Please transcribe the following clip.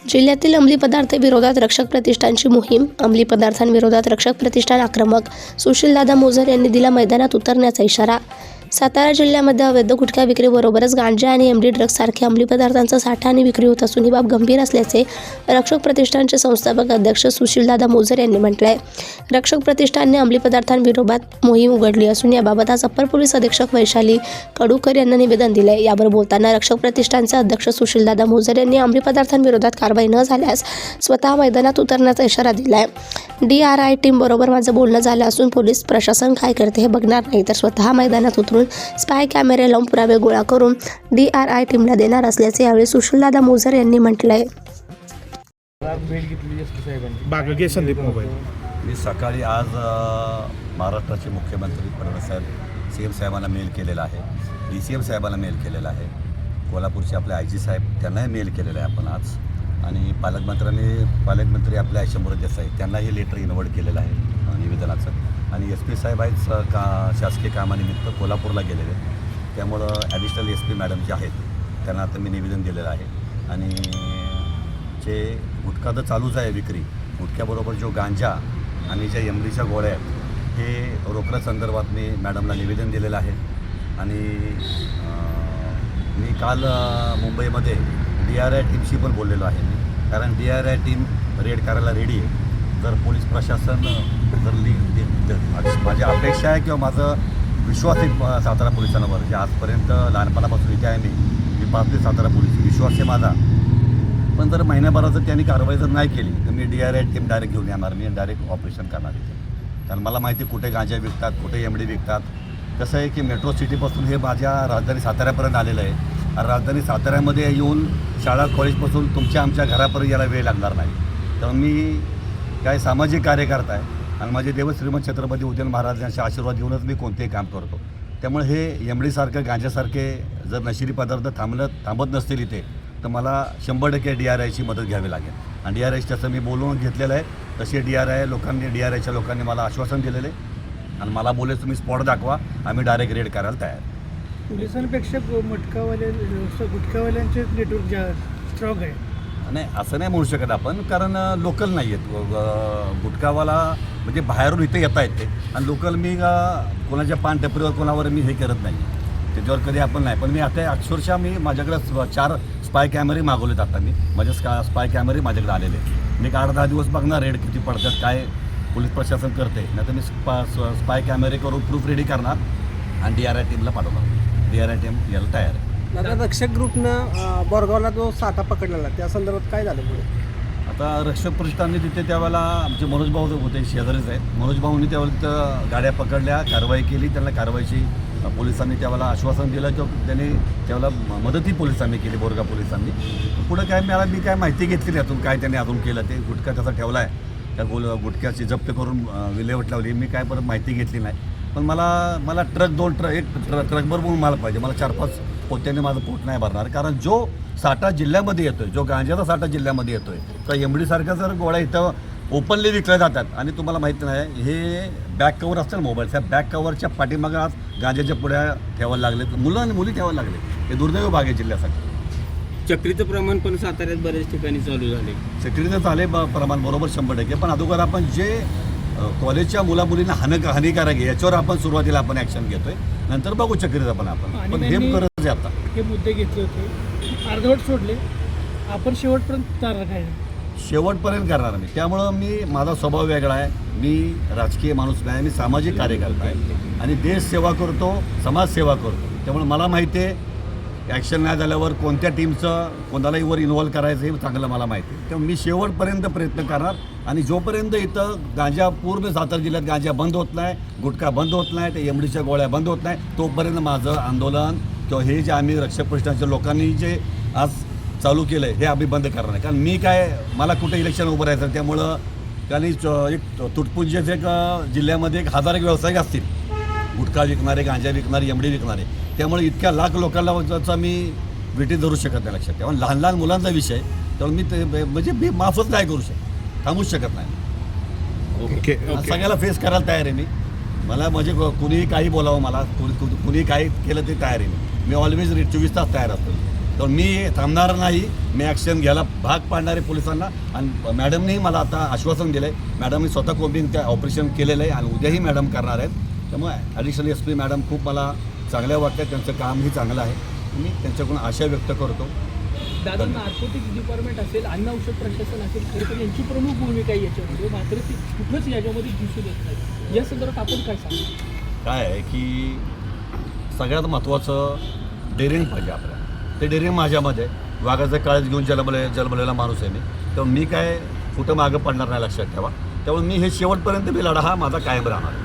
जिल्ह्यातील अंमली पदार्थ विरोधात रक्षक प्रतिष्ठानची मोहीम. अंमली पदार्थांविरोधात रक्षक प्रतिष्ठान आक्रमक. सुशीलदादा मोझर यांनी दिला मैदानात उतरण्याचा इशारा. सातारा जिल्ह्यामध्ये अवैध गुटखा विक्रीबरोबरच गांजा आणि एमडी ड्रग्ज सारख्या अंमली पदार्थांचा साठा आणि विक्री होत असून ही बाब गंभीर असल्याचे रक्षक प्रतिष्ठानचे संस्थापक अध्यक्ष सुशीलदादा मोझर यांनी म्हटलं आहे. रक्षक प्रतिष्ठानने अंमली पदार्थांविरोधात मोहीम उघडली असून याबाबत आज अप्पर पोलीस अधीक्षक वैशाली कडूकर यांना निवेदन दिले आहे. यावर बोलताना रक्षक प्रतिष्ठानचे अध्यक्ष सुशीलदादा मोझर यांनी अंमली पदार्थांविरोधात कारवाई न झाल्यास स्वतः मैदानात उतरण्याचा इशारा दिला आहे. DRI टीम बरोबर माझं बोलणं झालं असून पोलीस प्रशासन काय करते हे बघणार नाही तर स्वतः मैदानात उतरून स्पाय कॅमेरे लावून पुरावे गोळा करून DRI टीमला देणार असल्याचे यावेळी सुशीलदादा मोझर यांनी म्हटलंय. बागगे संदीप मोबाईल. मी सकाळी आज महाराष्ट्राचे मुख्यमंत्री फडणवीस साहेब CM साहेबांना मेल केलेला आहे, DCM साहेबांना मेल केलेला आहे, कोल्हापूरचे आपले IG साहेब त्यांनाही मेल केलेलं आहे आपण आज, आणि पालकमंत्री आपले शंभूराज देसाई त्यांनाही लेटर इन्व्हर्ट केलेलं आहे निवेदनाचं, आणि SP साहेब आहेत शासकीय कामानिमित्त कोल्हापूरला गेलेले, त्यामुळं ॲडिशनल SP मॅडम जे आहेत त्यांना आता मी निवेदन दिलेलं आहे. आणि जे गुटखा तर चालूच आहे विक्री, गुटख्याबरोबर जो गांजा आणि ज्या एमडीच्या गोळ्या आहेत हे रोखण्यासंदर्भात मी मॅडमला निवेदन दिलेलं आहे. आणि मी काल मुंबईमध्ये DRI टीमशी पण बोललेलो आहे, कारण DRI टीम रेड करायला रेडी आहे. जर पोलीस प्रशासन माझी अपेक्षा आहे किंवा माझं विश्वास आहे सातारा पोलिसांवर, जे आजपर्यंत लहानपणापासून इथे आहे मी पाहते सातारा पोलीस, विश्वास आहे माझा. पण जर महिन्याभराचं त्यांनी कारवाई जर नाही केली तर मी DRI टीम डायरेक्ट घेऊन येणार, मी डायरेक्ट ऑपरेशन करणार इथे. कारण मला माहिती आहे कुठे गांजा विकतात, कुठे एमडी विकतात. कसं आहे की मेट्रो सिटीपासून हे माझ्या राजधानी साताऱ्यापर्यंत आलेलं आहे, आणि राजधानी साताऱ्यामध्ये येऊन शाळा कॉलेजपासून तुमच्या आमच्या घरापर्यंत यायला वेळ लागणार नाही. तर मी काय सामाजिक कार्यकर्ता आहे, आणि माझे देव श्रीमंत छत्रपती उदयन महाराजांचे आशीर्वाद घेऊनच मी कोणतेही काम करतो. त्यामुळे हे एमडीसारखं गांजासारखे जर नशिली पदार्थ थांबत नसतील इथे तर मला 100% DRIची मदत घ्यावी लागेल. आणि DRI तसं मी बोलवून घेतलेलं आहे, तसे DRIच्या लोकांनी मला आश्वासन दिलेलं आहे, आणि मला बोलले तुम्ही स्पॉट दाखवा, आम्ही डायरेक्ट रेड करायला तयार. पोलिसांपेक्षा गुटखावाल्यांचे नेटवर्क स्ट्रॉंग आहे. नाही असं नाही म्हणू शकत आपण, कारण लोकल नाही आहेत गुटखावाला, म्हणजे बाहेरून इथे येता येते, आणि लोकल मी कोणाच्या पान टपरीवर कोणावर मी हे करत नाही, त्याच्यावर कधी आपण नाही. पण मी आता अक्षरशः मी माझ्याकडे 4 स्पाय कॅमेरे मागवलेत. आता मी माझे स्पाय कॅमेरे माझ्याकडे आलेले, मी 8-10 दिवस बघणार रेड किती पडतात, काय पोलीस प्रशासन करते, नाही तर मी स्पाय कॅमेरे करून प्रूफ रेडी करणार आणि DRI टीमला पाठवणार. DRI टीम यायला तयार आहे. दादा, रक्षक ग्रुपनं बोरगावला जो साठा पकडलेला त्या संदर्भात काय झालं पुढे? आता रक्षक प्रतिष्ठानने तिथे त्यावेळेला आमचे मनोज भाऊ होते, शेजारीच आहेत, मनोज भाऊंनी त्यावेळेला तिथं गाड्या पकडल्या, कारवाई केली, त्यांना कारवाईची पोलिसांनी त्यावेळेला आश्वासन दिलं किंवा त्यांनी त्यावेळेला मदतही पोलिसांनी केली, बोरगाव पोलिसांनी. पुढं काय मी काय माहिती घेतली त्यातून काय त्यांनी अजून केलं, ते गुटखा त्याचा ठेवला आहे, त्या गुटख्याची जप्त करून विल्हेवाट लावली, मी काय परत माहिती घेतली नाही. पण मला एक ट्रकभर म्हणून मला पाहिजे, मला 4-5 पोत्याने माझं पोट नाही भरणार. कारण जो साठा जिल्ह्यामध्ये येतो आहे, जो गांजाचा साठा जिल्ह्यामध्ये येतो आहे, तर एमडीसारख्या जर गोळ्या इथं ओपनली विकल्या जातात, आणि तुम्हाला माहिती नाही हे बॅक कवर असतं ना मोबाईलच्या, बॅक कवरच्या पाठीमागं आज गांजाच्या पुड्या ठेवायला लागले, मुलं आणि मुली ठेवायला लागले. हे दुर्दैव भाग आहे जिल्ह्यासाठी. चक्रीचं प्रमाण पण साताऱ्यात बऱ्याच ठिकाणी चालू झाले. चक्रीचं झाले प्रमाण बरोबर 100%. पण अगोदर आपण जे कॉलेजच्या मुलामुलींना हानिकारक आहे याच्यावर आपण सुरुवातीला आपण ॲक्शन घेतोय, नंतर बघू चक्रीचं पण हे गरज आहे. आता हे मुद्दे घेतले होते, अर्धवट सोडले, आपण शेवटपर्यंत करणार मी. त्यामुळं माझा स्वभाव वेगळा आहे, मी राजकीय माणूस नाही, मी सामाजिक कार्यकर्ता आहे, आणि देश सेवा करतो, समाजसेवा करतो. त्यामुळे मला माहिती आहे ॲक्शन नाही झाल्यावर कोणत्या टीमचं कोणालाही वर इन्व्हॉल्व करायचं हे चांगलं मला माहिती आहे. त्यामुळे मी शेवटपर्यंत प्रयत्न करणार, आणि जोपर्यंत इथं गांजा पूर्ण सातारा जिल्ह्यात गांजा बंद होत नाही, गुटखा बंद होत नाही, ते एमडीच्या गोळ्या बंद होत नाही, तोपर्यंत माझं आंदोलन किंवा हे जे आम्ही रक्षक प्रतिष्ठानच्या लोकांनी जे आज चालू केलं आहे हे आम्ही बंद करणार नाही. कारण मला कुठे इलेक्शन उभं राहायचं, त्यामुळं कारण एक तुटपुंजेच एक जिल्ह्यामध्ये 1000 व्यावसायिक असतील, गुटखा विकणारे, गांजा विकणारे, एमडी विकणारे, त्यामुळे इतक्या लाख लोकांना मी वेटीत धरू शकत नाही. लक्षात तेव्हा लहान मुलांचा विषय, त्यामुळे मी माफच नाही करू शकत, थांबूच शकत नाही. सगळ्याला फेस करायला तयार आहे मी. मला कुणीही काही बोलावं, मला कुणीही काही केलं ते तयार आहे मी ऑलवेज 24 तास तयार असतो. तर मी थांबणार नाही. मी ॲक्शन घ्यायला भाग पाडणारे पोलिसांना. आणि मॅडमनेही मला आता आश्वासन दिलं आहे. मॅडमनी स्वतः कोम्बिंग त्या ऑपरेशन केलेलं आहे आणि उद्याही मॅडम करणार आहेत. त्यामुळे ॲडिशनल SP मॅडम खूप मला चांगल्या वाटतात. त्यांचं कामही चांगलं आहे. मी त्यांच्याकडून आशा व्यक्त करतो. दादा नार्कोटिक्स डिपार्टमेंट असेल, अन्न औषध प्रशासन असेल, खरं तर यांची प्रमुख भूमिका आहे याच्यामध्ये, मात्र ती कुठंच याच्यामध्ये दिसून येत नाही. या संदर्भात आपण काय सांगू? काय आहे की सगळ्यात महत्त्वाचं डेअरिंग पाहिजे आपल्याला. ते डेअरिंग माझ्यामध्ये वाघाचं काळज घेऊन जन्मलेला माणूस आहे मी. तर मी काय कुठं मागं पडणार नाही, लक्षात ठेवा. त्यामुळे मी हे शेवटपर्यंत मी लढा हा माझा कायम राहणार आहे.